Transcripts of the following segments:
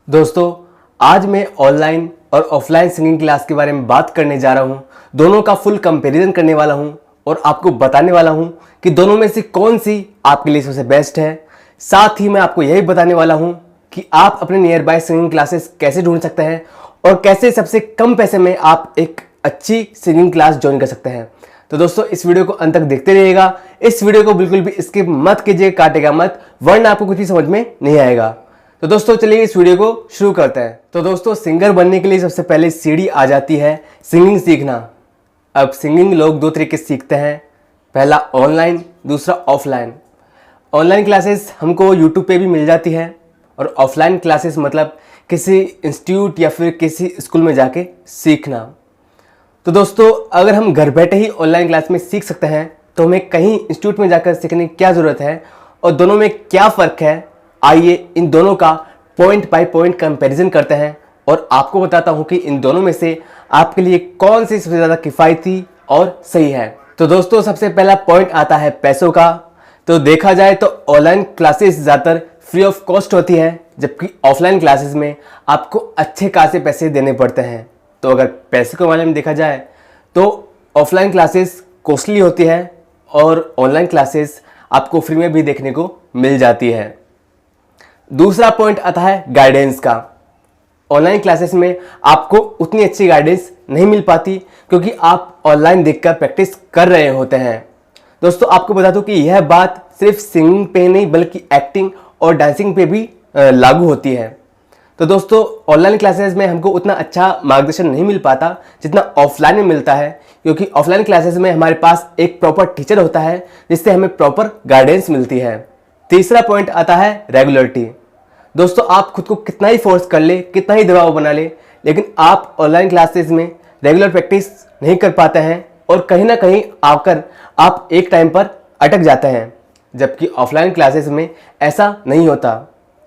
दोस्तों, आज मैं ऑनलाइन और ऑफलाइन सिंगिंग क्लास के बारे में बात करने जा रहा हूँ। दोनों का फुल कंपैरिजन करने वाला हूँ और आपको बताने वाला हूँ कि दोनों में से कौन सी आपके लिए सबसे बेस्ट है। साथ ही मैं आपको यही बताने वाला हूँ कि आप अपने नियर बाय सिंगिंग क्लासेस कैसे ढूंढ सकते हैं और कैसे सबसे कम पैसे में आप एक अच्छी सिंगिंग क्लास ज्वाइन कर सकते हैं। तो दोस्तों, इस वीडियो को अंत तक देखते रहिएगा। इस वीडियो को बिल्कुल भी स्किप मत कीजिए, काटेगा मत, वरना आपको कुछ भी समझ में नहीं आएगा। तो दोस्तों, चलिए इस वीडियो को शुरू करते हैं। तो दोस्तों, सिंगर बनने के लिए सबसे पहले सीढ़ी आ जाती है सिंगिंग सीखना। अब सिंगिंग लोग दो तरीके से सीखते हैं, पहला ऑनलाइन, दूसरा ऑफलाइन। ऑनलाइन क्लासेस हमको यूट्यूब पे भी मिल जाती है और ऑफलाइन क्लासेस मतलब किसी इंस्टीट्यूट या फिर किसी स्कूल में जाके सीखना। तो दोस्तों, अगर हम घर बैठे ही ऑनलाइन क्लास में सीख सकते हैं तो हमें कहीं इंस्टीट्यूट में जाकर सीखने की क्या ज़रूरत है और दोनों में क्या फ़र्क है, आइए इन दोनों का पॉइंट बाय पॉइंट कंपैरिजन करते हैं और आपको बताता हूं कि इन दोनों में से आपके लिए कौन सी सबसे ज़्यादा किफ़ायती और सही है। तो दोस्तों, सबसे पहला पॉइंट आता है पैसों का। तो देखा जाए तो ऑनलाइन क्लासेस ज़्यादातर फ्री ऑफ कॉस्ट होती है, जबकि ऑफलाइन क्लासेस में आपको अच्छे खासे पैसे देने पड़ते हैं। तो अगर पैसे के मामले में देखा जाए तो ऑफलाइन क्लासेस कॉस्टली होती है और ऑनलाइन क्लासेस आपको फ्री में भी देखने को मिल जाती है। दूसरा पॉइंट आता है गाइडेंस का। ऑनलाइन क्लासेस में आपको उतनी अच्छी गाइडेंस नहीं मिल पाती क्योंकि आप ऑनलाइन देखकर प्रैक्टिस कर रहे होते हैं। दोस्तों, आपको बता दूं कि यह बात सिर्फ सिंगिंग पे नहीं बल्कि एक्टिंग और डांसिंग पे भी लागू होती है। तो दोस्तों, ऑनलाइन क्लासेस में हमको उतना अच्छा मार्गदर्शन नहीं मिल पाता जितना ऑफलाइन में मिलता है, क्योंकि ऑफलाइन क्लासेस में हमारे पास एक प्रॉपर टीचर होता है जिससे हमें प्रॉपर गाइडेंस मिलती है। तीसरा पॉइंट आता है रेगुलरिटी। दोस्तों, आप खुद को कितना ही फोर्स कर ले, कितना ही दबाव बना ले, लेकिन आप ऑनलाइन क्लासेस में रेगुलर प्रैक्टिस नहीं कर पाते हैं और कहीं ना कहीं आकर आप एक टाइम पर अटक जाते हैं, जबकि ऑफलाइन क्लासेस में ऐसा नहीं होता,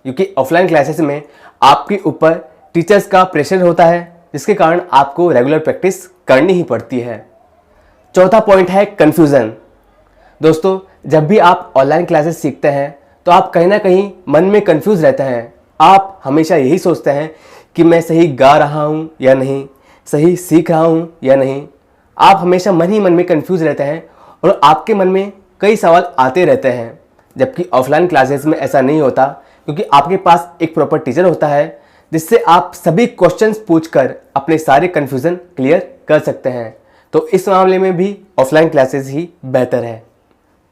क्योंकि ऑफलाइन क्लासेस में आपके ऊपर टीचर्स का प्रेशर होता है जिसके कारण आपको रेगुलर प्रैक्टिस करनी ही पड़ती है। चौथा पॉइंट है कन्फ्यूज़न। दोस्तों, जब भी आप ऑनलाइन क्लासेस सीखते हैं तो आप कहीं ना कहीं मन में कंफ्यूज रहते हैं। आप हमेशा यही सोचते हैं कि मैं सही गा रहा हूँ या नहीं, सही सीख रहा हूँ या नहीं। आप हमेशा मन ही मन में कंफ्यूज रहते हैं और आपके मन में कई सवाल आते रहते हैं, जबकि ऑफलाइन क्लासेस में ऐसा नहीं होता, क्योंकि आपके पास एक प्रॉपर टीचर होता है जिससे आप सभी क्वेश्चंस पूछकर अपने सारे कन्फ्यूज़न क्लियर कर सकते हैं। तो इस मामले में भी ऑफलाइन क्लासेस ही बेहतर है।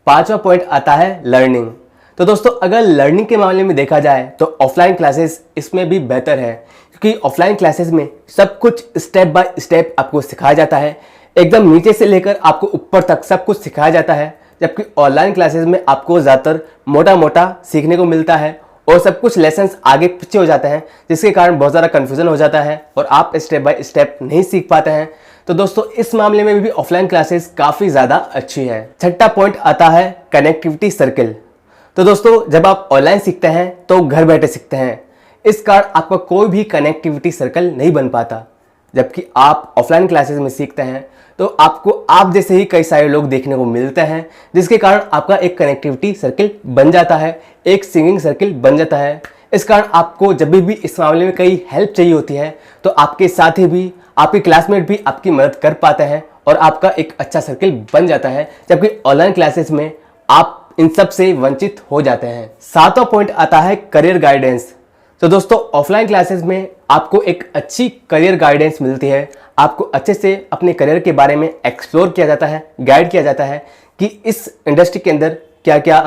पांचवा पॉइंट आता है लर्निंग। तो दोस्तों, अगर लर्निंग के मामले में देखा जाए तो ऑफलाइन क्लासेस इसमें भी बेहतर है, क्योंकि ऑफलाइन क्लासेस में सब कुछ स्टेप बाय स्टेप आपको सिखाया जाता है, एकदम नीचे से लेकर आपको ऊपर तक सब कुछ सिखाया जाता है, जबकि ऑनलाइन क्लासेस में आपको ज़्यादातर मोटा मोटा सीखने को मिलता है और सब कुछ लेसन्स आगे पीछे हो जाते हैं, जिसके कारण बहुत ज़्यादा कन्फ्यूजन हो जाता है और आप स्टेप बाय स्टेप नहीं सीख पाते हैं। तो दोस्तों, इस मामले में भी ऑफलाइन क्लासेस काफ़ी ज़्यादा अच्छी है। छठा पॉइंट आता है कनेक्टिविटी सर्किल। तो दोस्तों, जब आप ऑनलाइन सीखते हैं तो घर बैठे सीखते हैं, इस कारण आपका कोई भी कनेक्टिविटी सर्कल नहीं बन पाता, जबकि आप ऑफलाइन क्लासेस में सीखते हैं तो आपको आप जैसे ही कई सारे लोग देखने को मिलते हैं, जिसके कारण आपका एक कनेक्टिविटी सर्किल बन जाता है, एक सिंगिंग सर्किल बन जाता है। इस कारण आपको जब भी इस मामले में कई हेल्प चाहिए होती है तो आपके साथी भी, आपके क्लासमेट भी आपकी मदद कर पाते हैं और आपका एक अच्छा सर्किल बन जाता है, जबकि ऑनलाइन क्लासेस में आप इन सब से वंचित हो जाते हैं। सातवां पॉइंट आता है करियर गाइडेंस। तो दोस्तों, ऑफलाइन क्लासेस में आपको एक अच्छी करियर गाइडेंस मिलती है, आपको अच्छे से अपने करियर के बारे में एक्सप्लोर किया जाता है, गाइड किया जाता है कि इस इंडस्ट्री के अंदर क्या क्या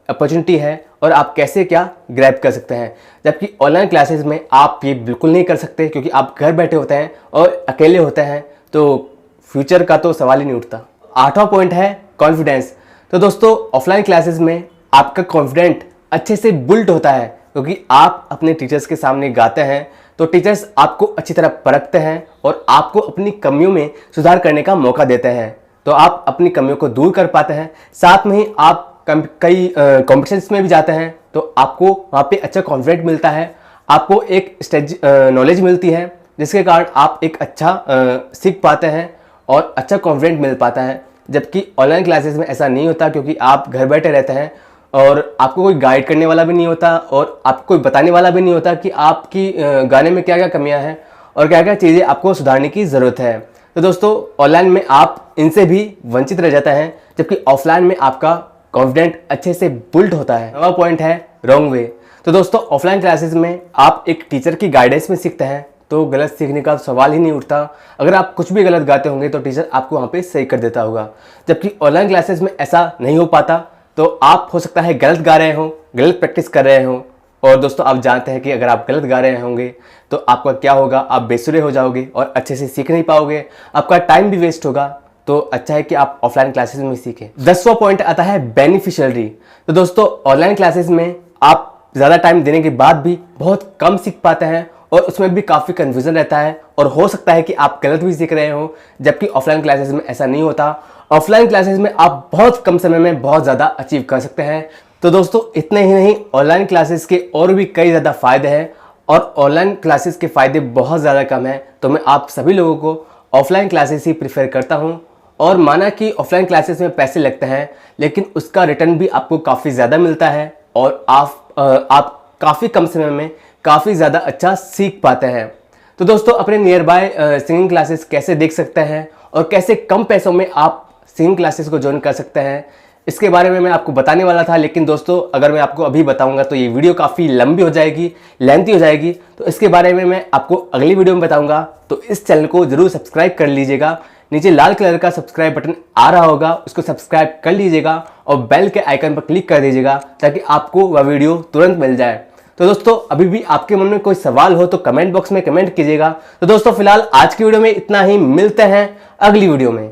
अपॉर्चुनिटी है और आप कैसे क्या ग्रैब कर सकते हैं, जबकि ऑनलाइन क्लासेस में आप ये बिल्कुल नहीं कर सकते, क्योंकि आप घर बैठे होते हैं और अकेले होते हैं, तो फ्यूचर का तो सवाल ही नहीं उठता। आठवां पॉइंट है कॉन्फिडेंस। तो दोस्तों, ऑफलाइन क्लासेस में आपका कॉन्फिडेंट अच्छे से बिल्ड होता है, क्योंकि आप अपने टीचर्स के सामने गाते हैं तो टीचर्स आपको अच्छी तरह परखते हैं और आपको अपनी कमियों में सुधार करने का मौका देते हैं, तो आप अपनी कमियों को दूर कर पाते हैं। साथ में ही आप कई कॉम्पिटिशन्स में भी जाते हैं तो आपको वहाँ पे अच्छा कॉन्फिडेंट मिलता है, आपको एक स्टेज नॉलेज मिलती है, जिसके कारण आप एक अच्छा सीख पाते हैं और अच्छा कॉन्फिडेंट मिल पाता है। जबकि ऑनलाइन क्लासेस में ऐसा नहीं होता, क्योंकि आप घर बैठे रहते हैं और आपको कोई गाइड करने वाला भी नहीं होता और आपको कोई बताने वाला भी नहीं होता कि आपकी गाने में क्या क्या कमियां हैं और क्या क्या चीज़ें आपको सुधारने की ज़रूरत है। तो दोस्तों ऑनलाइन में आप इनसे भी वंचित रह जाते हैं, जबकि ऑफलाइन में आपका कॉन्फिडेंट अच्छे से बिल्ड होता है। नवा पॉइंट है रॉन्ग वे। तो दोस्तों ऑफलाइन क्लासेस में आप एक टीचर की गाइडेंस में सीखते हैं तो गलत सीखने का सवाल ही नहीं उठता। अगर आप कुछ भी गलत गाते होंगे तो टीचर आपको वहाँ पे सही कर देता होगा, जबकि ऑनलाइन क्लासेस में ऐसा नहीं हो पाता। तो आप हो सकता है गलत गा रहे हो, गलत प्रैक्टिस कर रहे हो, और दोस्तों आप जानते हैं कि अगर आप गलत गा रहे होंगे तो आपका क्या होगा, आप बेसुरे हो जाओगे और अच्छे से सीख नहीं पाओगे, आपका टाइम भी वेस्ट होगा। तो अच्छा है कि आप ऑफलाइन क्लासेस में सीखें। 10वां पॉइंट आता है बेनिफिशियरी। तो दोस्तों ऑनलाइन क्लासेस में आप ज़्यादा टाइम देने के बाद भी बहुत कम सीख पाते हैं और उसमें भी काफ़ी कन्फ्यूजन रहता है और हो सकता है कि आप गलत भी सीख रहे हो, जबकि ऑफलाइन क्लासेस में ऐसा नहीं होता। ऑफलाइन क्लासेस में आप बहुत कम समय में बहुत ज़्यादा अचीव कर सकते हैं। तो दोस्तों इतने ही नहीं, ऑनलाइन क्लासेस के और भी कई ज़्यादा फ़ायदे हैं और ऑनलाइन क्लासेस के फ़ायदे बहुत ज़्यादा कम हैं। तो मैं आप सभी लोगों को ऑफलाइन क्लासेस ही प्रीफर करता हूँ। और माना कि ऑफलाइन क्लासेस में पैसे लगते हैं, लेकिन उसका रिटर्न भी आपको काफ़ी ज़्यादा मिलता है और आप काफ़ी कम समय में काफ़ी ज़्यादा अच्छा सीख पाते हैं। तो दोस्तों अपने नियर बाय सिंगिंग क्लासेस कैसे देख सकते हैं और कैसे कम पैसों में आप सिंगिंग क्लासेस को ज्वाइन कर सकते हैं, इसके बारे में मैं आपको बताने वाला था। लेकिन दोस्तों अगर मैं आपको अभी बताऊंगा तो ये वीडियो काफ़ी लंबी हो जाएगी, लेंथी हो जाएगी। तो इसके बारे में मैं आपको अगली वीडियो में बताऊंगा। तो इस चैनल को जरूर सब्सक्राइब कर लीजिएगा। नीचे लाल कलर का सब्सक्राइब बटन आ रहा होगा, उसको सब्सक्राइब कर लीजिएगा और बेल के आइकन पर क्लिक कर दीजिएगा ताकि आपको वह वीडियो तुरंत मिल जाए। तो दोस्तों अभी भी आपके मन में कोई सवाल हो तो कमेंट बॉक्स में कमेंट कीजिएगा। तो दोस्तों फिलहाल आज की वीडियो में इतना ही, मिलते हैं अगली वीडियो में।